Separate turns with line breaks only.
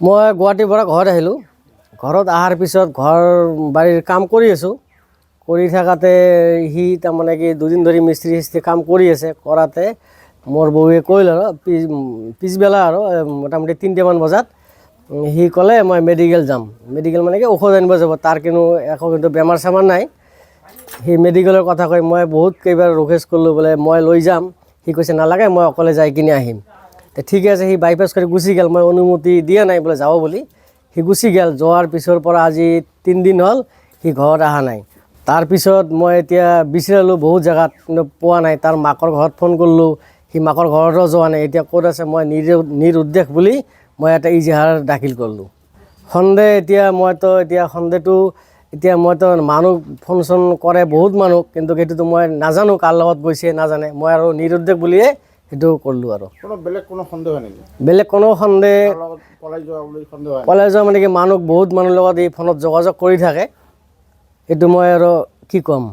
মই গুৱাহাটীৰ পৰা ঘৰত আহিলোঁ। ঘৰত অহাৰ পিছত ঘৰ বাৰীৰ কাম কৰি আছোঁ। কৰি থাকাতে সি তাৰমানে কি দুদিন ধৰি মিস্ত্ৰী কাম কৰি আছে। কৰাতে মোৰ বৌয়ে কৈল আৰু পিছবেলা আৰু মোটামুটি 3টামান বজাত সি ক'লে মই মেডিকেল যাম। মেডিকেল মানে কি ঔষধ আনিব যাব, তাৰ কিন্তু বেমাৰ চেমাৰ নাই। সি মেডিকেলৰ কথা কৈ মই বহুত কেইবাৰ ৰিকুৱেষ্ট কৰিলোঁ, বোলে মই লৈ যাম। সি কৈছে নালাগে, মই অকলে যাই কিনে আহিম। ঠিক আছে, সি বাইপাছ কৰি গুচি গ'ল। মই অনুমতি দিয়া নাই বোলে যাব বুলি। সি গুচি গ'ল। যোৱাৰ পিছৰ পৰা আজি 3 দিন হ'ল সি ঘৰত অহা নাই। তাৰপিছত মই এতিয়া বিচাৰিলোঁ বহুত জেগাত, কিন্তু পোৱা নাই। তাৰ মাকৰ ঘৰত ফোন কৰিলোঁ, সি মাকৰ ঘৰতো যোৱা নাই। এতিয়া ক'ত আছে মই নিৰুদ্দেশ বুলি মই এটা ইজাহাৰ দাখিল কৰিলোঁ। সন্দেহ সন্দেহটো মইতো মানুহ ফোন চোন কৰে বহুত মানুহ, কিন্তু সেইটোতো মই নাজানো কাৰ লগত গৈছে নাজানে। মই আৰু নিৰুদ্দেশ বুলিয়ে সেইটো কৰিলোঁ আৰু।
বেলেগ কোনো সন্দেহ নেকি?
বেলেগ কোনো সন্দেহ পলাই যোৱা মানে কি বহুত মানুহৰ লগত এই ফোনত যোগাযোগ কৰি থাকে। এইটো মই আৰু কি ক'ম।